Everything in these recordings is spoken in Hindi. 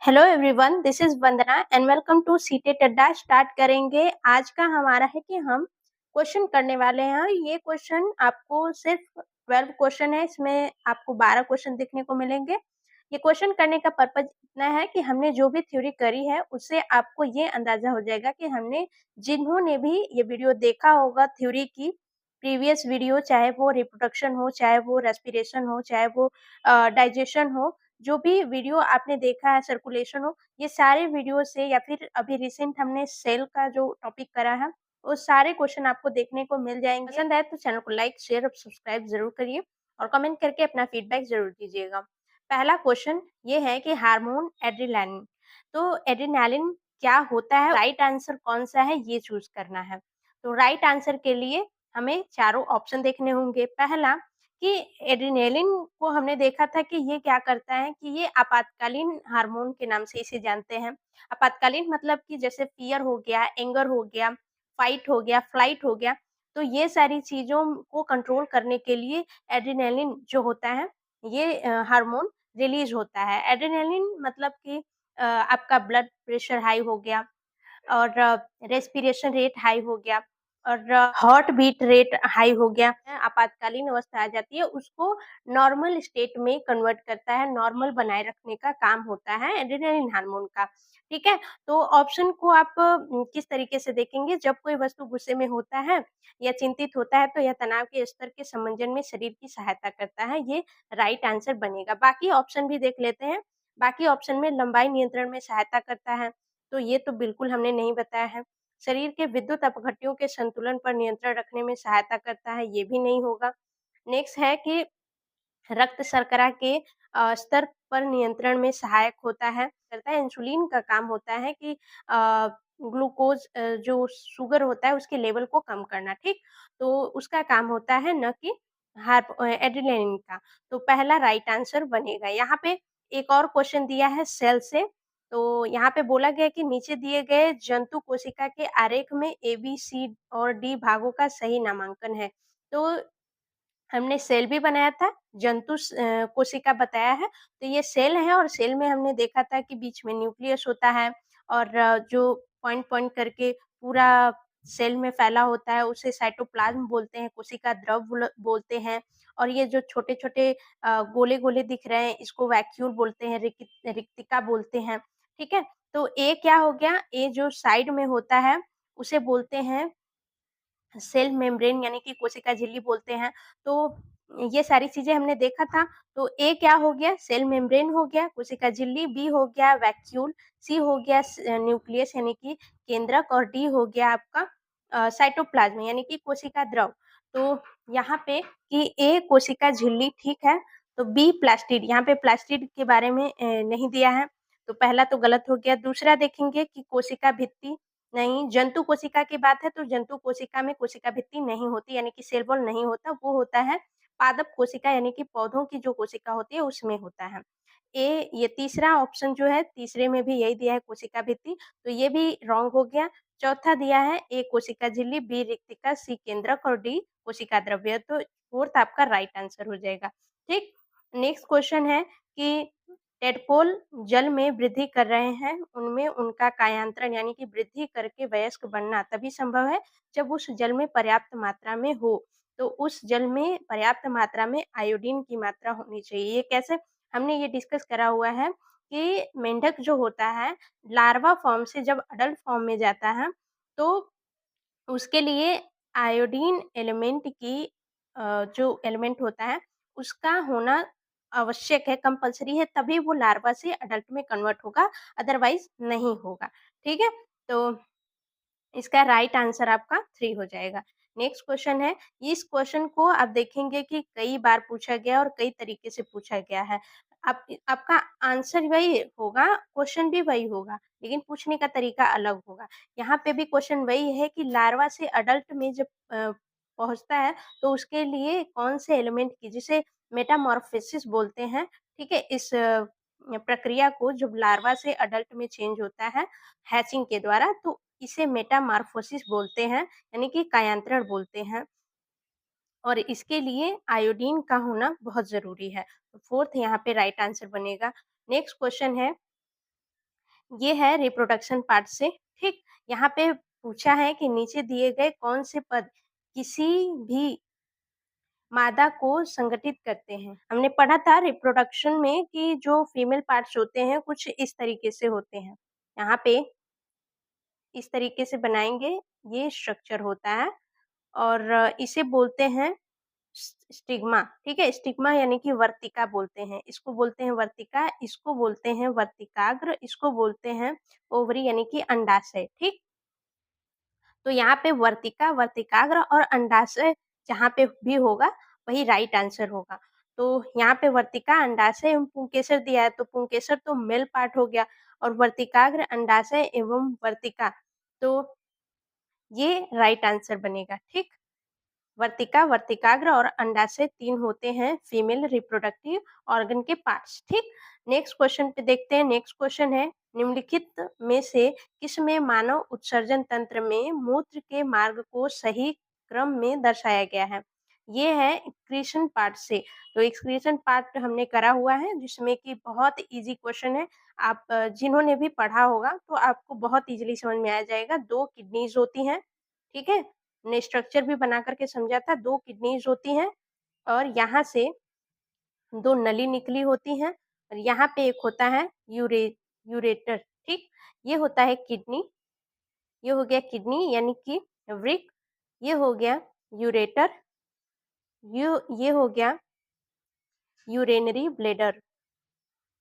Hello everyone, this is Vandana and welcome to CTET Adda. Start करेंगे। आज का हमारा है कि हम क्वेश्चन करने वाले हैं। ये क्वेश्चन आपको सिर्फ 12 क्वेश्चन है, इसमें आपको 12 क्वेश्चन देखने को मिलेंगे। ये क्वेश्चन करने का पर्पज इतना है कि हमने जो भी थ्योरी करी है उससे आपको ये अंदाजा हो जाएगा कि हमने जिन्होंने भी ये वीडियो देखा होगा थ्योरी की प्रीवियस वीडियो, चाहे वो रिप्रोडक्शन हो, चाहे वो रेस्पिरेशन हो, चाहे वो डाइजेशन हो, जो भी वीडियो आपने देखा है, सर्कुलेशन हो, ये सारे वीडियो से या फिर अभी रिसेंट हमने सेल का जो टॉपिक करा है, वो सारे क्वेश्चन आपको देखने को मिल जाएँगे। पसंद आए तो चैनल को लाइक, शेयर और सब्सक्राइब ज़रूर करिए और कमेंट करके अपना फीडबैक ज़रूर दीजिएगा। पहला क्वेश्चन ये है कि हार्मोन एड्रेनालिन, तो एड्रेनालिन क्या होता है? राइट आंसर कौन-सा है, ये चूज़ करना है। तो राइट आंसर के लिए हमें चारों ऑप्शन देखने होंगे। पहला कि एड्रेनालिन को हमने देखा था कि ये क्या करता है कि ये आपातकालीन हार्मोन के नाम से इसे जानते हैं। आपातकालीन मतलब कि जैसे फ़ियर हो गया, एंगर हो गया, फाइट हो गया, फ्लाइट हो गया, तो ये सारी चीज़ों को कंट्रोल करने के लिए एड्रेनालिन जो होता है, ये हार्मोन रिलीज़ होता है। एड्रेनालिन मतलब कि आपका ब्लड प्रेशर हाई हो गया और रेस्पिरेशन रेट हाई हो गया और हार्ट बीट रेट हाई हो गया, आपातकालीन अवस्था आ जाती है, उसको नॉर्मल स्टेट में कन्वर्ट करता है, नॉर्मल बनाए रखने का काम होता है एड्रेनालिन हार्मोन का, ठीक है? तो ऑप्शन को आप किस तरीके से देखेंगे, जब कोई वस्तु गुस्से में होता है या चिंतित होता है, तो यह तनाव के स्तर के समंजन में शरीर की सहायता करता है, ये राइट आंसर बनेगा। बाकी ऑप्शन भी देख लेते हैं। बाकी ऑप्शन में लंबाई नियंत्रण में सहायता करता है, तो ये तो बिल्कुल हमने नहीं बताया है। शरीर के विद्युत अपघट्यों के संतुलन पर नियंत्रण रखने में सहायता करता है, ये भी नहीं होगा। नेक्स्ट है कि रक्त शर्करा के स्तर पर नियंत्रण में सहायक होता है, करता है। इंसुलिन का काम होता है कि ग्लूकोज़ जो शुगर होता है उसके लेवल को कम करना, ठीक? तो उसका काम होता है, ना कि एड्रेनालिन का। तो पहला राइट आंसर बनेगा। यहाँ पे एक और क्वेश्चन दिया है सेल से, तो यहाँ पे बोला गया है कि नीचे दिए गए जंतु कोशिका के आरेख में ए, बी, सी और डी भागों का सही नामांकन है। तो हमने सेल भी बनाया था, कोशिका बताया है, तो ये सेल है और सेल में हमने देखा था कि बीच में न्यूक्लियस होता है और जो पॉइंट-पॉइंट करके पूरा सेल में फैला होता है, उसे साइटोप्लाज़्म बोलते हैं, कोशिका द्रव बोलते हैं और ये जो छोटे-छोटे गोले-गोले दिख रहे हैं, इसको वैक्यूल बोलते हैं, रिक्तिका बोलते हैं, ठीक है? तो ए क्या हो गया, ए जो साइड में होता है, उसे बोलते हैं सेल मेम्ब्रेन, यानी कि कोशिका झिल्ली बोलते हैं। तो ये सारी चीज़ें हमने देखा था। तो ए क्या हो गया, सेल मेम्ब्रेन हो गया, कोशिका झिल्ली, बी हो गया वैक्यूल, सी हो गया न्यूक्लियस यानी कि केंद्रक और डी हो गया आपका साइटोप्लाज़्म यानी कि कोशिका द्रव। तो यहाँ पे कि ए कोशिका झिल्ली ठीक है, तो बी प्लास्टिड, यहाँ पे प्लास्टिड के बारे में नहीं दिया है, तो पहला तो गलत हो गया। दूसरा देखेंगे कि कोशिका भित्ति, नहीं, जंतु कोशिका की बात है तो जंतु कोशिका में कोशिका भित्ति नहीं होती, यानी कि सेल वॉल नहीं होता, वो होता है पादप कोशिका यानी कि पौधों की जो कोशिका होती है उसमें होता है। ये तीसरा ऑप्शन जो है, तीसरे में भी यही दिया है कोशिका भित्ति, तो ये भी रॉन्ग हो गया। चौथा दिया है ए कोशिका झिल्ली, बी रिक्तिका, सी केंद्रक और डी कोशिका द्रव्य, तो फोर्थ आपका राइट आंसर हो जाएगा। ठीक, नेक्स्ट क्वेश्चन है कि टेडपोल जल में वृद्धि कर रहे हैं, उनमें उनका कायांतरण यानी कि वृद्धि करके वयस्क बनना तभी संभव है जब उस जल में पर्याप्त मात्रा में हो। तो उस जल में पर्याप्त मात्रा में आयोडीन की मात्रा होनी चाहिए। ये कैसे? हमने ये डिस्कस करा हुआ है कि मेंढक जो होता है, लार्वा फॉर्म से जब अडल्ट फॉर्म में जाता है, तो उसके लिए आयोडीन एलिमेंट की जो एलिमेंट होता है, उसका होना आवश्यक है, कंपल्सरी है, तभी वो लार्वा से अडल्ट में कन्वर्ट होगा, अदरवाइज़ नहीं होगा, ठीक है? तो इसका राइट आंसर आपका 3 हो जाएगा। नेक्स्ट क्वेश्चन है, इस क्वेश्चन को आप देखेंगे कि कई बार पूछा गया और कई तरीके से पूछा गया है। आपका आंसर वही होगा, क्वेश्चन भी वही होगा, लेकिन पूछने का तरीका अलग होगा। यहाँ पे भी क्वेश्चन वही है कि लार्वा से अडल्ट में जब पहुँचता है, तो उसके लिए कौन से एलिमेंट की, जिसे मेटामॉर्फोसिस बोलते हैं, ठीक है? इस प्रक्रिया को जब लार्वा से अडल्ट में चेंज होता है हैचिंग के द्वारा, तो इसे मेटामॉर्फोसिस बोलते हैं, यानी कि कायांतरण बोलते हैं और इसके लिए आयोडीन का होना बहुत ज़रूरी है। तो फोर्थ यहाँ पे राइट आंसर बनेगा। नेक्स्ट क्वेश्चन है ये है रिप्रोडक्शन पार्ट से, ठीक? यहाँ पे पूछा है कि नीचे दिए गए कौन से पद किसी भी मादा को संगठित करते हैं। हमने पढ़ा था रिप्रोडक्शन में कि जो फीमेल पार्ट्स होते हैं कुछ इस तरीके से होते हैं। यहाँ पे इस तरीके से बनाएँगे, ये स्ट्रक्चर होता है और इसे बोलते हैं स्टिग्मा, ठीक है? स्टिग्मा यानी कि वर्तिका बोलते हैं, इसको बोलते हैं वर्तिका, इसको बोलते हैं वर्तिकाग्र, इसको बोलते हैं ओवरी यानी कि अंडाशय, ठीक? तो यहाँ पे वर्तिका, वर्तिकाग्र और अंडाशय जहाँ पे भी होगा वही राइट आंसर होगा। तो यहाँ पे वर्तिका, अंडाशय एवं पुंकेसर दिया है, तो पुंकेसर तो मेल पार्ट हो गया और वर्तिकाग्र, अंडाशय एवं वर्तिका, तो ये राइट आंसर बनेगा, ठीक? वर्तिका, वर्तिकाग्र और अंडाशय 3 होते हैं फीमेल रिप्रोडक्टिव ऑर्गन के पार्ट्स, ठीक? नेक्स्ट क्वेश्चन पे देखते हैं, नेक्स्ट क्वेश्चन है निम्नलिखित में से किसमें मानव उत्सर्जन तंत्र में मूत्र के मार्ग को सही क्रम में दर्शाया गया है? ये है एक्सक्रीशन पार्ट से, तो एक्सक्रीशन पार्ट हमने करा हुआ है जिसमें कि बहुत ईज़ी क्वेश्चन है। आप जिन्होंने भी पढ़ा होगा तो आपको बहुत ईज़िली समझ में आ जाएगा। 2 किडनीज़ होती हैं, ठीक है? ने स्ट्रक्चर भी बना कर के समझा था, 2 किडनीज़ होती हैं और यहाँ से 2 नली निकली होती हैं और यहाँ पे एक होता है यूरेटर, ठीक? ये होता है किडनी, ये हो गया किडनी यानी कि वृक्क, ये हो गया यूरेटर, ये हो गया यूरेनरी ब्लैडर,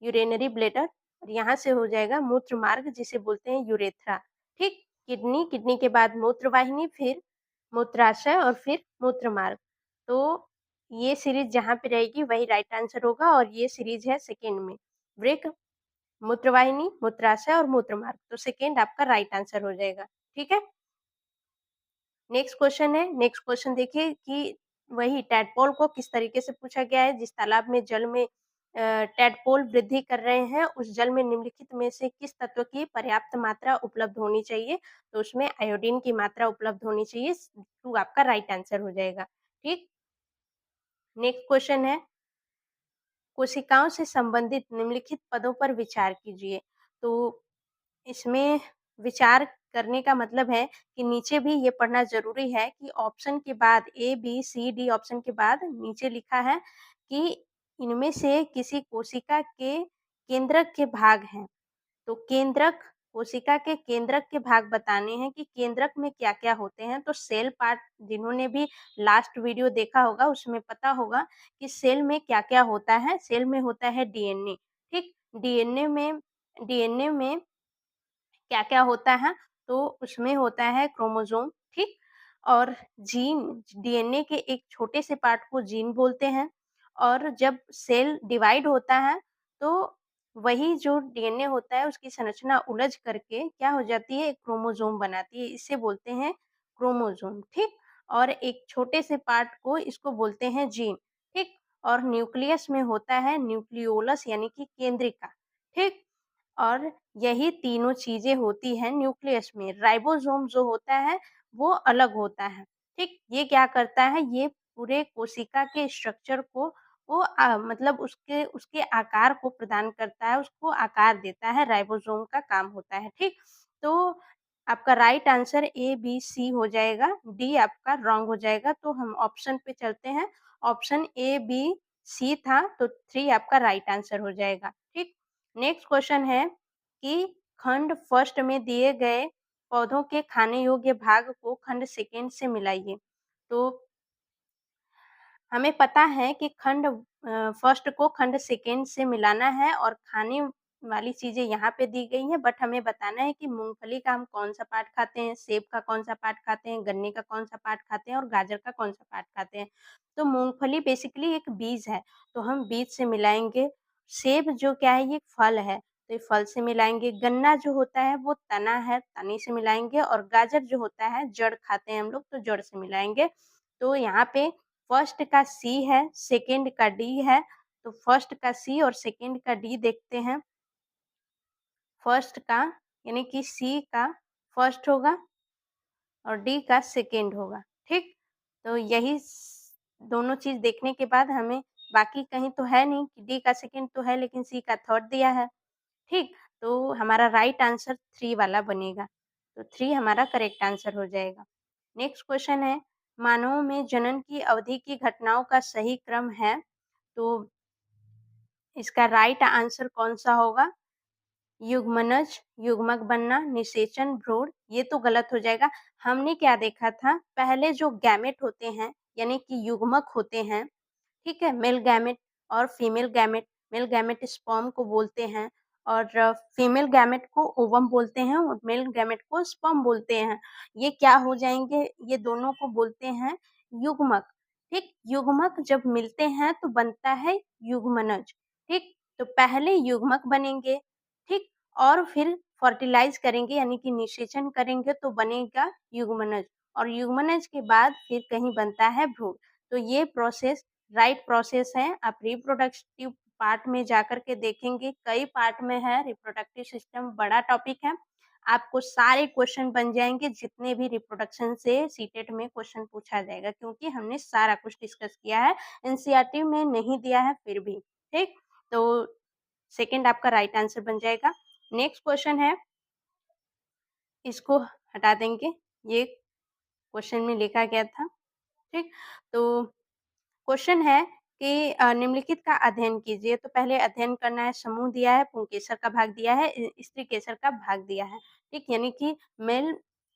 यूरेनरी ब्लैडर और यहाँ से हो जाएगा मूत्र मार्ग जिसे बोलते हैं यूरेथ्रा, ठीक? किडनी, किडनी के बाद मूत्र वाहिनी, फिर मूत्राशय और फिर मूत्र मार्ग। तो ये सीरीज़ जहाँ पे रहेगी वही राइट आंसर होगा और ये सीरीज़ है सेकंड में। वृक्क, मूत्रवाहिनी, मूत्राशय और मूत्र मार्ग। तो सेकंड आपका राइट आंसर हो जाएगा, ठीक है? नेक्स्ट क्वेश्चन है, नेक्स्ट क्वेश्चन देखिए कि वही टैडपोल को किस तरीके से पूछा गया है, जिस तालाब में जल में टैडपोल वृद्धि कर रहे हैं, उस जल में निम्नलिखित में से किस तत्व की पर्याप्त मात्रा उपलब्ध होनी चाहिए? तो उसमें आयोडीन की मात्रा उपलब्ध होनी चाहिए, 2 आपका राइट आंसर हो जाएगा, ठीक? नेक्स्ट क्वेश्चन है कोशिकाओं से संबंधित निम्नलिखित पदों पर विचार कीजिए। तो इसमें विचार करने का मतलब है कि नीचे भी ये पढ़ना ज़रूरी है कि ऑप्शन के बाद ए, बी, सी, डी ऑप्शन के बाद नीचे लिखा है कि इनमें से किसी कोशिका के केंद्रक के भाग हैं। तो केंद्रक, कोशिका के केंद्रक के भाग बताने हैं कि केंद्रक में क्या-क्या होते हैं। तो सेल पार्ट जिन्होंने भी लास्ट वीडियो देखा होगा उसमें पता होगा कि सेल में क्या-क्या होता है। सेल में होता है डीएनए, ठीक? डीएनए में क्या-क्या होता है? तो उसमें होता है क्रोमोसोम, ठीक? और जीन, डीएनए के एक छोटे से पार्ट को जीन बोलते हैं और जब सेल डिवाइड होता है, तो वही जो डीएनए होता है उसकी संरचना उलझ करके क्या हो जाती है? एक क्रोमोसोम बनाती है, इसे बोलते हैं क्रोमोसोम, ठीक? और एक छोटे से पार्ट को इसको बोलते हैं जीन, ठीक? और न्यूक्लियस में होता है न्यूक्लियोलस यानी कि केंद्रिका, ठीक? और यही तीनों चीज़ें होती हैं न्यूक्लियस में। राइबोसोम जो होता है, वो अलग होता है, ठीक? ये क्या करता है, ये पूरे कोशिका के स्ट्रक्चर को वो मतलब उसके उसके आकार को प्रदान करता है, उसको आकार देता है, राइबोसोम का काम होता है, ठीक? तो आपका राइट आंसर ए, बी, सी हो जाएगा, डी आपका रॉन्ग हो जाएगा। तो हम ऑप्शन पे चलते हैं, ऑप्शन ए, बी, सी था, तो 3 आपका राइट आंसर हो जाएगा, ठीक? नेक्स्ट क्वेश्चन है कि खंड फर्स्ट में दिए गए पौधों के खाने योग्य भाग को खंड सेकंड से मिलाइए। तो हमें पता है कि खंड फर्स्ट को खंड सेकंड से मिलाना है और खाने वाली चीज़ें यहाँ पे दी गई हैं, बट हमें बताना है कि मूँगफली का हम कौन-सा पार्ट खाते हैं, सेब का कौन-सा पार्ट खाते हैं, गन्ने का कौन-सा पार्ट खाते हैं और गाजर का कौन-सा पार्ट खाते हैं। तो मूँगफली बेसिकली एक बीज है, तो हम बीज से मिलाएँगे। सेब जो क्या है, ये एक फल है, तो ये फल से मिलाएँगे। गन्ना जो होता है, वो तना है, तने से मिलाएँगे और गाजर जो होता है, जड़ खाते हैं हम लोग, तो जड़ से मिलाएँगे। तो यहाँ पे फर्स्ट का सी है, सेकंड का डी है, तो फर्स्ट का सी और सेकंड का डी देखते हैं। फर्स्ट का यानी कि सी का फर्स्ट होगा और डी का सेकंड होगा, ठीक? तो यही दोनों चीज़ देखने के बाद हमें बाकी कहीं तो है नहीं कि डी का सेकंड तो है लेकिन सी का थर्ड दिया है, ठीक? तो हमारा राइट आंसर 3 वाला बनेगा। तो 3 हमारा करेक्ट आंसर हो जाएगा। नेक्स्ट क्वेश्चन है, मानवों में जनन की अवधि की घटनाओं का सही क्रम है, तो इसका राइट आंसर कौन-सा होगा? युग्मनज, युग्मक बनना, निषेचन, भ्रूण, ये तो गलत हो जाएगा। हमने क्या देखा था, पहले जो गैमेट होते हैं, यानी कि युग्मक होते हैं, ठीक है? मेल गैमेट और female gamete, male gamete sperm को बोलते हैं और फीमेल गैमेट को ओवम बोलते हैं और मेल गैमेट को स्पर्म बोलते हैं। ये क्या हो जाएँगे, ये दोनों को बोलते हैं युग्मक, ठीक? युग्मक जब मिलते हैं तो बनता है युग्मनज, ठीक? तो पहले युग्मक बनेंगे, ठीक? और फिर फर्टिलाइज़ करेंगे यानी कि निषेचन करेंगे तो बनेगा युग्मनज और युग्मनज के बाद फिर कहीं बनता है भ्रूण। तो ये प्रोसेस राइट प्रोसेस है। आप रिप्रोडक्टिव पार्ट में जाकर के देखेंगे, कई पार्ट में है, रिप्रोडक्टिव सिस्टम बड़ा टॉपिक है। आपको सारे क्वेश्चन बन जाएँगे जितने भी रिप्रोडक्शन से सीटेट में क्वेश्चन पूछा जाएगा क्योंकि हमने सारा कुछ डिस्कस किया है, एनसीईआरटी में नहीं दिया है फिर भी, ठीक? तो सेकंड आपका राइट आंसर बन जाएगा। नेक्स्ट क्वेश्चन है, इसको हटा देंगे, ये क्वेश्चन में लिखा गया था, ठीक? तो क्वेश्चन है कि निम्नलिखित का अध्ययन कीजिए, तो पहले अध्ययन करना है, समूह दिया है, पुंकेसर का भाग दिया है, स्त्री केसर का भाग दिया है, ठीक? यानी कि मेल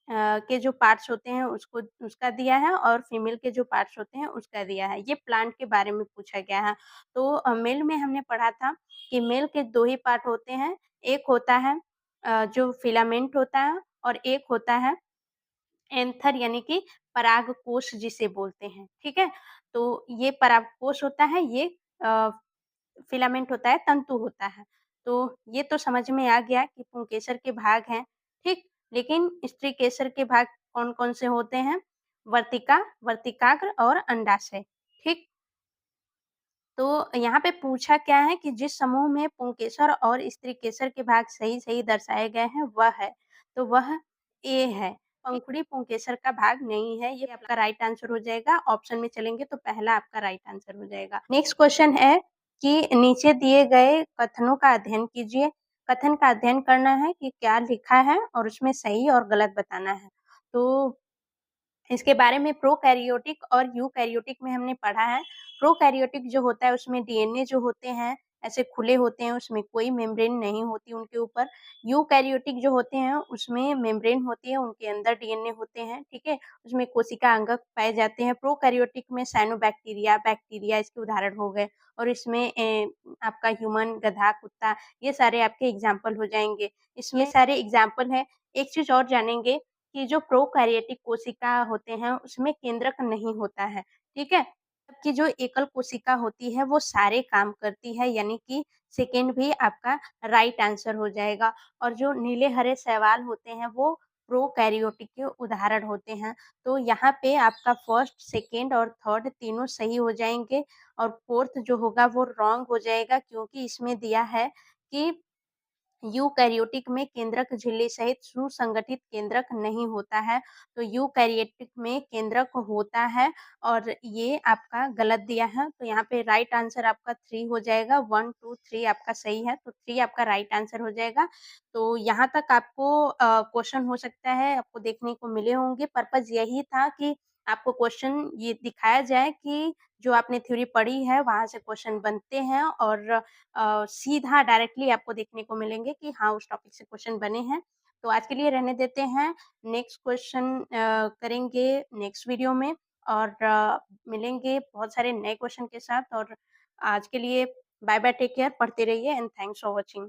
के जो पार्ट्स होते हैं उसको उसका दिया है और फीमेल के जो पार्ट्स होते हैं उसका दिया है। ये प्लांट के बारे में पूछा गया है। तो मेल में हमने पढ़ा था कि मेल के 2 ही पार्ट होते हैं, एक होता है जो फिलामेंट होता है और एक होता है एंथर यानी कि परागकोश जिसे बोलते हैं, ठीक है? तो ये परागकोश होता है, ये अ, फिलामेंट होता है, तंतु होता है। तो ये तो समझ में आ गया कि पुंकेसर के भाग हैं, ठीक? लेकिन स्त्री केसर के भाग कौन-कौन से होते हैं? वर्तिका, वर्तिकाग्र और अंडाशय, ठीक? तो यहाँ पे पूछा क्या है कि जिस समूह में पुंकेसर और स्त्रीकेसर के भाग सही-सही दर्शाए गए हैं वह है, तो वह ए है। पंखुड़ी पुंकेसर का भाग नहीं है, ये आपका राइट आंसर हो जाएगा। ऑप्शन में चलेंगे तो पहला आपका राइट आंसर हो जाएगा। नेक्स्ट क्वेश्चन है कि नीचे दिए गए कथनों का अध्ययन कीजिए। कथन का अध्ययन करना है कि क्या लिखा है और उसमें सही और गलत बताना है। तो इसके बारे में प्रोकैरियोटिक और यूकैरियोटिक में हमने पढ़ा है। प्रोकैरियोटिक जो होता है उसमें डीएनए जो होते हैं ऐसे खुले होते हैं, उसमें कोई मेम्ब्रेन नहीं होती उनके ऊपर। यूकैरियोटिक जो होते हैं उसमें मेम्ब्रेन होती है, उनके अंदर डीएनए होते हैं, ठीक है? उसमें कोशिका अंगक पाए जाते हैं। प्रोकैरियोटिक में सायनोबैक्टीरिया, बैक्टीरिया इसके उदाहरण हो गए और इसमें आपका ह्यूमन, गधा, कुत्ता ये सारे आपके एग्ज़ाम्पल हो जाएँगे। इसमें सारे एग्ज़ाम्पल हैं। एक चीज़ और जानेंगे कि जो प्रोकैरियोटिक कोशिका होते हैं, उसमें केंद्रक नहीं होता है, ठीक है? जबकि जो एकल कोशिका होती है, वो सारे काम करती है, यानी कि सेकंड भी आपका राइट आंसर हो जाएगा और जो नीले-हरे शैवाल होते हैं, वो प्रोकैरियोटिक के उदाहरण होते हैं। तो यहाँ पे आपका फर्स्ट, सेकंड और थर्ड तीनों सही हो जाएँगे और फोर्थ जो होगा वो रॉन्ग हो जाएगा क्योंकि इसमें दिया है कि यूकैरियोटिक में केंद्रक झिल्ली सहित सुसंगठित केंद्रक नहीं होता है, तो यूकैरियोटिक में केंद्रक होता है और ये आपका गलत दिया है। तो यहाँ पे राइट आंसर आपका 3 हो जाएगा, 1, 2, 3 आपका सही है, तो 3 आपका राइट आंसर हो जाएगा। तो यहाँ तक आपको क्वेश्चन हो सकता है आपको देखने को मिले होंगे, पर्पज़ यही था कि आपको क्वेश्चन ये दिखाया जाए कि जो आपने थ्योरी पढ़ी है, वहाँ से क्वेश्चन बनते हैं और सीधा डायरेक्टली आपको देखने को मिलेंगे कि हाँ, उस टॉपिक से क्वेश्चन बने हैं। तो आज के लिए रहने देते हैं, नेक्स्ट क्वेश्चन करेंगे नेक्स्ट वीडियो में और मिलेंगे बहुत सारे नए क्वेश्चन के साथ और आज के लिए बाय बाय, टेक केयर, पढ़ते रहिए एंड थैंक्स फॉर वॉचिंग।